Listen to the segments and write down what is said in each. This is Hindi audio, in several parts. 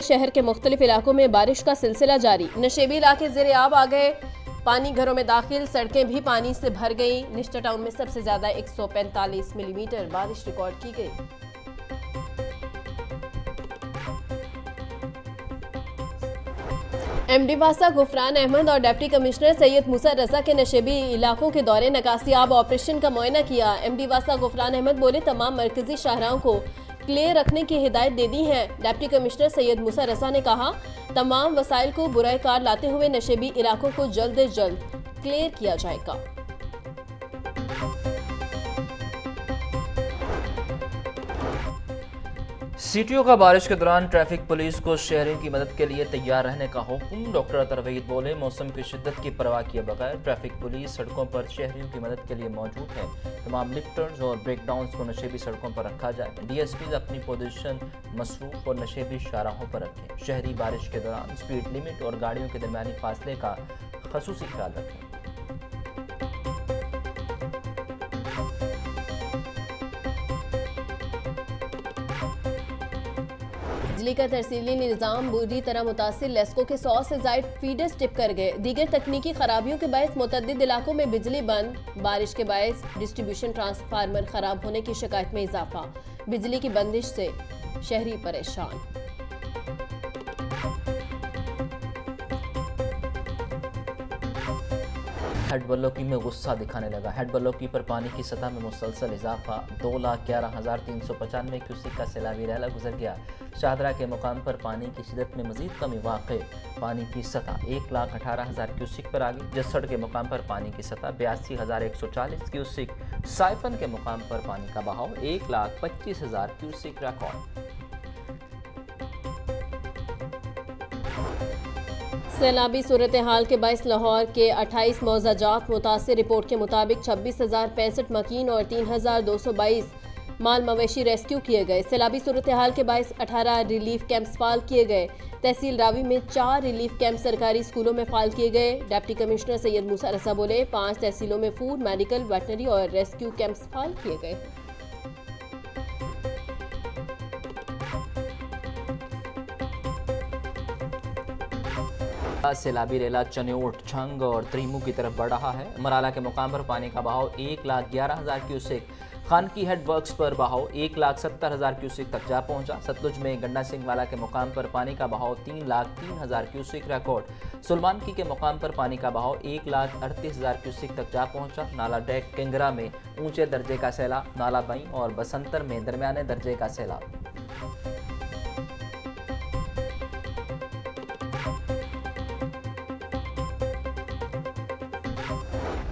शहर के मुख्तलिफ इलाकों में बारिश का सिलसिला जारी। नशेबी इलाके ज़ेर-ए-आब आ गए, पानी घरों में दाखिल, सड़कें भी पानी से भर गई। निश्चित टाउन में सबसे ज्यादा 145 मिलीमीटर बारिश रिकॉर्ड की गई। एमडी वासा गुफरान अहमद और डिप्टी कमिश्नर सैयद मूसा रजा के नशेबी इलाकों के दौरे नकासियाब ऑपरेशन का मुआयना किया। एमडी वासा गुफरान अहमद बोले, तमाम मरकजी शाहराहों को क्लियर रखने की हिदायत दे दी है। डिप्टी कमिश्नर सैयद मूसा रजा ने कहा, तमाम वसाइल को बुराई कार लाते हुए नशेबी इलाकों को जल्द से जल्द क्लियर किया जाएगा। सीटीओ का बारिश के दौरान ट्रैफिक पुलिस को शहरियों की मदद के लिए तैयार रहने का हुक्म। डॉक्टर तरवीद बोले, मौसम की शिद्दत की परवाह किए बगैर ट्रैफिक पुलिस सड़कों पर शहरियों की मदद के लिए मौजूद है। तमाम लिफ्टर्स और ब्रेकडाउन्स को नशेबी सड़कों पर रखा जाए। डीएसपी अपनी पोजीशन मसरूफ और नशेबी शाहराहों पर रखें। शहरी बारिश के दौरान स्पीड लिमिट और गाड़ियों के दरमियानी फासले का खसूसी ख्याल रखें। बिजली का तरसीली निज़ाम बुरी तरह मुतासिर, लेस्को के 100 से ज़ायद फीडर्स टिप कर गए। दीगर तकनीकी खराबियों के बायस मुतअद्दिद इलाकों में बिजली बंद। बारिश के बायस डिस्ट्रीब्यूशन ट्रांसफार्मर खराब होने की शिकायत में इजाफा। बिजली की बंदिश से शहरी परेशान। हेड बलोकी में गुस्सा दिखाने लगा। हेड बलोकी पर पानी की सतह में मुसलसल इजाफा। 2,11,395 क्यूसिक का सैलाबी रैला गुजर गया। शाहदरा के मुकाम पर पानी की शिदत में मजीद कमी वाक़ई। पानी की सतह 1,18,000 क्यूसिक पर आ गई। जसड़ के मुकाम पर पानी की सतह 82,140 क्यूसिक। साइफन के मुकाम पर पानी का बहाव 1,25,000 क्यूसिक रिकॉर्ड। सैलाबी सूरत हाल के बायस लाहौर के 28 मौजाजात मुतासिर। रिपोर्ट के मुताबिक 26,065 मकीन और 3,222 माल मवेशी रेस्क्यू किए गए। सैलाबी सूरत हाल के बायस 18 रिलीफ कैंप्स फाल किए गए। तहसील रावी में 4 रिलीफ कैंप सरकारी स्कूलों में फाल किए गए। डिप्टी कमिश्नर सैयद मूसा रसा बोले, 5 तहसीलों में फूड, मेडिकल, वेटनरी और रेस्क्यू कैंप्स फाल किए गए। सैलाबी रेला चन्योट, छंग और त्रीमू की तरफ बढ़ रहा है। मराला के मुकाम पर पानी का बहाव 1,11,000 क्यूसेक। खानकी हेड वर्क्स पर बहाव 1,70,000 क्यूसेक तक जा पहुंचा। सतलुज में गंडा सिंह वाला के मुकाम पर पानी का बहाव 3,03,000 क्यूसेक रिकॉर्ड। सुलमानकी के मुकाम पर पानी का बहाव 1,38,000 क्यूसेक तक जा पहुंचा। नाला डेक केंगरा में ऊंचे दर्जे का सैलाब। नाला बई और बसंतर में दरमियाने दर्जे का सैलाब।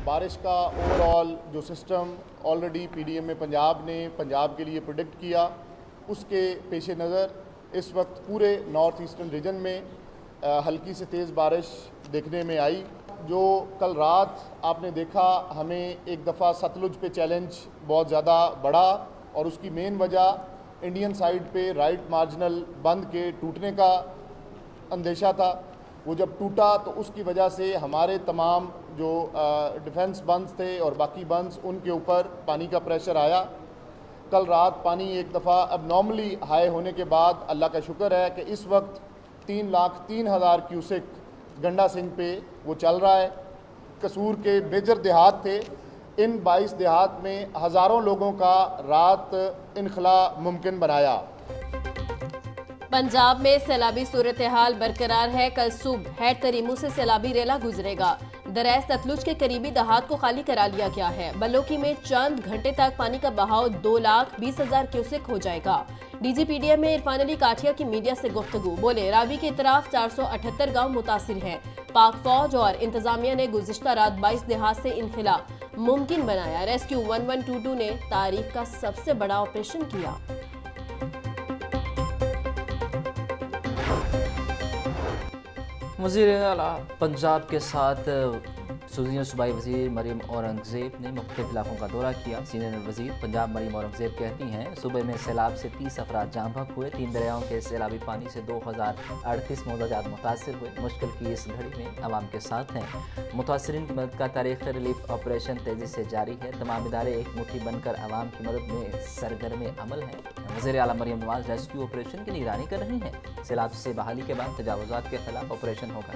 बारिश का ओवरऑल जो सिस्टम ऑलरेडी पीडीएम में पंजाब ने पंजाब के लिए प्रेडिक्ट किया, उसके पेश नज़र इस वक्त पूरे नॉर्थ ईस्टर्न रीजन में हल्की से तेज़ बारिश देखने में आई। जो कल रात आपने देखा, हमें एक दफ़ा सतलुज पे चैलेंज बहुत ज़्यादा बढ़ा और उसकी मेन वजह इंडियन साइड पे राइट मार्जिनल बंद के टूटने का अंदेशा था। वो जब टूटा तो उसकी वजह से हमारे तमाम जो डिफेंस बंस थे और बाकी बंस, उनके ऊपर पानी का प्रेशर आया। कल रात पानी एक दफ़ा अब नॉर्मली हाई होने के बाद अल्लाह का शुक्र है कि इस वक्त 3,03,000 क्यूसेक गंडा सिंह पे वो चल रहा है। कसूर के मेजर देहात थे, इन 22 देहात में हज़ारों लोगों का रात इनखला मुमकिन बनाया। पंजाब में सैलाबी सूरत हाल बरकरार है। कल सुबह हेड तरीमू से सैलाबी रेला गुजरेगा। दरैस सतलुज के करीबी दहात को खाली करा लिया गया है। बलोकी में चंद घंटे तक पानी का बहाव 2,20,000 क्यूसेक हो जाएगा। डीजीपीडीएम में इरफान अली काठिया की मीडिया से गुफ्तगू, बोले, रावी के इतराफ 478 गाँव मुतासिर हैं। पाक फौज और इंतजामिया ने गुज़िश्ता रात 22 देहात से इनखला मुमकिन बनाया। रेस्क्यू 1122 ने तारीख का सबसे बड़ा ऑपरेशन किया। वज़ीर आला पंजाब के साथ सीनियर सूबाई वजीर मरीम औरंगजेब ने मुख्तलिफ इलाकों का दौरा किया। सीनियर वजीर पंजाब मरीम औरंगजेब कहती हैं, सूबे में सैलाब से 30 अफराद जाँ बहक हुए। 3 दरियाओं के सैलाबी पानी से 2038 मौजाजात मुतासर हुए। मुश्किल की इस घड़ी में आवाम के साथ हैं। मुतासरीन की मदद का तारीख रिलीफ ऑपरेशन तेज़ी से जारी है। तमाम इदारे एक मुट्ठी बनकर आवाम की मदद में सरगर्म अमल हैं। वज़ीर आला मरीम नवाज रेस्क्यू ऑपरेशन की निगरानी कर रही हैं। सैलाब से बहाली के बाद तजावुज़ात के खिलाफ ऑपरेशन होगा।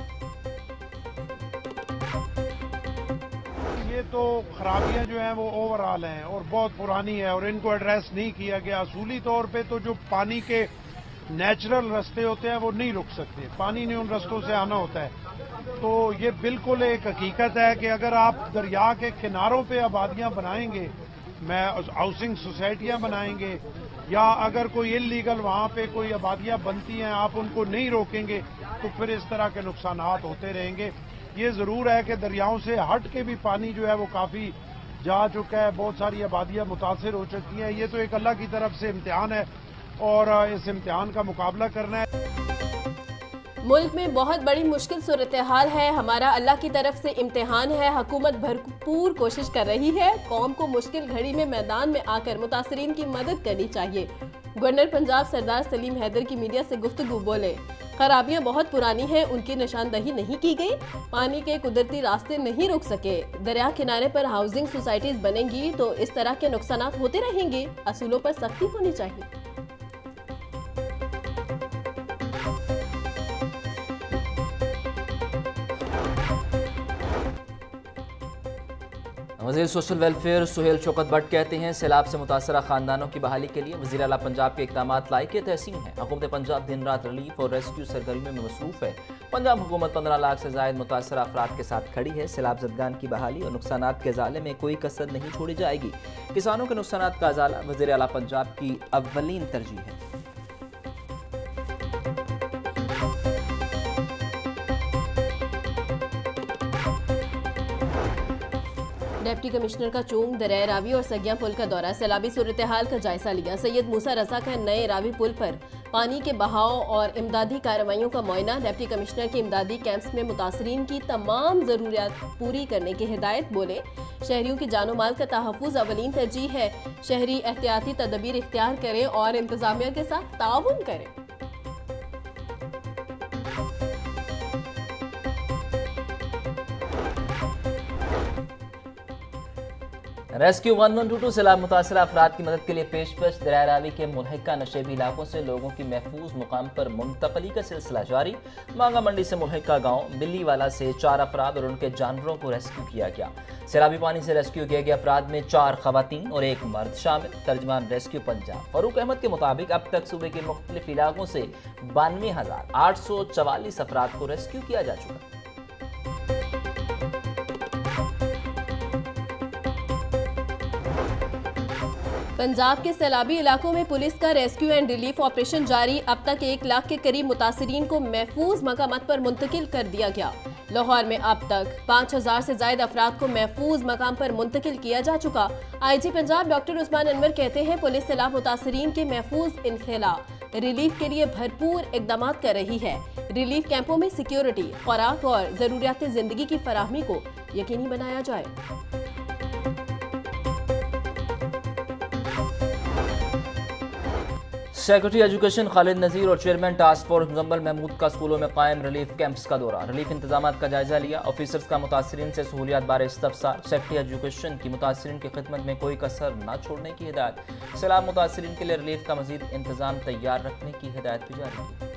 ये तो खराबियां जो हैं वो ओवरऑल हैं और बहुत पुरानी है और इनको एड्रेस नहीं किया गया। असूली तौर पे तो जो पानी के नेचुरल रास्ते होते हैं वो नहीं रुक सकते, पानी ने उन रास्तों से आना होता है। तो ये बिल्कुल एक हकीकत है कि अगर आप दरिया के किनारों पे आबादियां बनाएंगे, मैं हाउसिंग सोसाइटियां बनाएंगे, या अगर कोई इलीगल वहां पे कोई आबादियां बनती हैं, आप उनको नहीं रोकेंगे तो फिर इस तरह के नुकसानात होते रहेंगे। ये जरूर है कि दरियाओं से हट के भी पानी जो है वो काफी जा चुका है, बहुत सारी आबादियां मुतासर हो चुकी हैं। ये तो एक अल्लाह की तरफ से इम्तिहान है और इस इम्तिहान का मुकाबला करना है। मुल्क में बहुत बड़ी मुश्किल सूरत हाल है, हमारा अल्लाह की तरफ से इम्तिहान है। हुकूमत भरपूर कोशिश कर रही है। कौम को मुश्किल घड़ी में मैदान में आकर मुतासरीन की मदद करनी चाहिए। गवर्नर पंजाब सरदार सलीम हैदर की मीडिया से गुफ्तगू बोले, खराबियां बहुत पुरानी हैं, उनकी निशानदही नहीं की गई। पानी के कुदरती रास्ते नहीं रुक सके। दरिया किनारे पर हाउसिंग सोसाइटीज बनेंगी तो इस तरह के नुकसानात होते रहेंगे। असूलों पर सख्ती होनी चाहिए। वज़ीर सोशल वेलफेयर सुहेल शौकत भट्ट कहते हैं, सैलाब से मुतासरा खानदानों की बहाली के लिए वज़ीर आला पंजाब के इक़दाम लायक़ तहसीन हैं। हुकूमत पंजाब दिन रात रिलीफ और रेस्क्यू सरगर्मियों में मसरूफ़ है। पंजाब हुकूमत 15 लाख से ज़ायद मुतासरा अफराद के साथ खड़ी है। सैलाब ज़दगान की बहाली और नुकसानात के अज़ाले में कोई कसर नहीं छोड़ी जाएगी। किसानों के नुकसानात का अज़ाला वज़ीर आला पंजाब की अव्वलीन तरजीह है। डिप्टी कमिश्नर का चोंग, दरिया रावी और सगिया पुल का दौरा, सैलाबी सूरत हाल का जायजा लिया। सैयद मूसा रजा का नए रावी पुल पर पानी के बहाव और इमदादी कार्रवाइयों का मुआयना। डिप्टी कमिश्नर के इमदादी कैंप्स में मुतासरीन की तमाम ज़रूरियात पूरी करने की हिदायत। बोले, शहरियों की जानो माल का तहफ़्फ़ुज़ अवलीन तरजीह है। शहरी एहतियाती तदबीर इख्तियार करें और इंतज़ामिया के साथ ताउन करें। रेस्क्यू 1122 सैलाब मुतासरा अफराद की मदद के लिए पेशकश। दरिया रावी के मुल्हिका नशेबी इलाकों से लोगों की महफूज मुकाम पर मुंतकली का सिलसिला जारी। मांगा मंडी से मुल्हिका गांव बिल्लीवाला से 4 अफराद और उनके जानवरों को रेस्क्यू किया गया। सैलाबी पानी से रेस्क्यू किए गए अफराद में 4 खवातीन और 1 मर्द शामिल। तर्जमान रेस्क्यू पंजाब फरूक अहमद के मुताबिक अब तक सूबे के मुख्तलिफ इलाकों से 92,844 अफराद को रेस्क्यू किया जा चुका। पंजाब के सैलाबी इलाकों में पुलिस का रेस्क्यू एंड रिलीफ ऑपरेशन जारी। अब तक 1 लाख के करीब मुतासरीन को महफूज मकामात पर मुंतकिल कर दिया गया। लाहौर में अब तक 5,000 से ज्यादा अफराद को महफूज मकाम पर मुंतकिल किया जा चुका। IG पंजाब डॉक्टर उस्मान अनवर कहते हैं, पुलिस सैलाब मुतासरीन के महफूज इनखला रिलीफ के लिए भरपूर इकदाम कर रही है। रिलीफ कैंपों में सिक्योरिटी, खुराक और जरूरियात जिंदगी की फराहमी को यकीनी बनाया जाए। सेक्रेटरी एजुकेशन खालिद नज़ीर और chairman task force Muzammil Mahmood का स्कूलों में कायम रिलीफ कैंप्स का दौरा। रिलीफ इंतजाम का जायजा लिया। ऑफिसर्स का मुतासरीन से सहूलियात बारे इस्तफसार। सेक्रेटरी एजुकेशन की मुतासरीन की खिदमत में कोई कसर न छोड़ने की हिदायत। सैलाब मुतासरीन के लिए रिलीफ का मजीद इंतजाम तैयार रखने की हिदायत भी जारी की।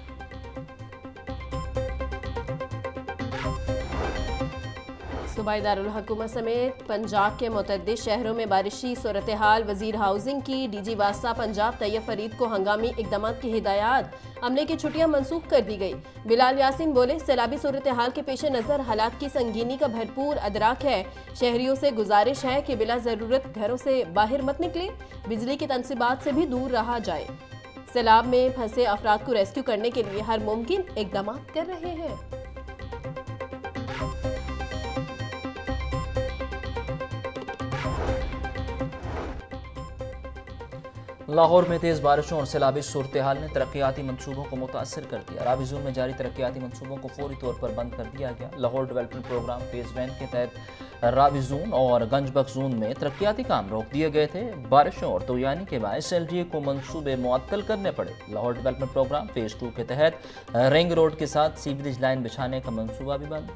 सूबाई दारुल हुकूमत समेत पंजाब के मुतअद्दिद शहरों में बारिशी सूरत हाल। वजीर हाउसिंग की DG वास्ता पंजाब तैयब फरीद को हंगामी इकदाम की हिदायत। अमले की छुट्टियां मनसूख कर दी गई। बिलाल यासीन बोले, सैलाबी सूरत हाल के पेश नज़र हालात की संगीनी का भरपूर अदराक है। शहरियों से गुजारिश है कि बिला ज़रूरत घरों से बाहर मत निकले, बिजली की तनसीबात से भी दूर रहा जाए। सैलाब में फंसे अफराद को रेस्क्यू करने के लिए हर मुमकिन इकदाम कर रहे हैं। लाहौर में तेज़ बारिशों और सैलाबी सूरत हाल ने तरक्याती मनसूबों को मुतासर कर दिया। रावी जोन में जारी तरक्याती मनसूबों को फौरी तौर पर बंद कर दिया गया। लाहौर डेवलपमेंट प्रोग्राम फेज़ 1 के तहत रावी जोन और गंजबख्श जोन में तरक्याती काम रोक दिए गए थे। बारिशों और तोयानी के बायस LDA को मनसूबे मुअत्तल करने पड़े। लाहौर डेवलपमेंट प्रोग्राम फेज़ 2 के तहत रिंग रोड के साथ सीवरेज लाइन बिछाने का मनसूबा भी बंद।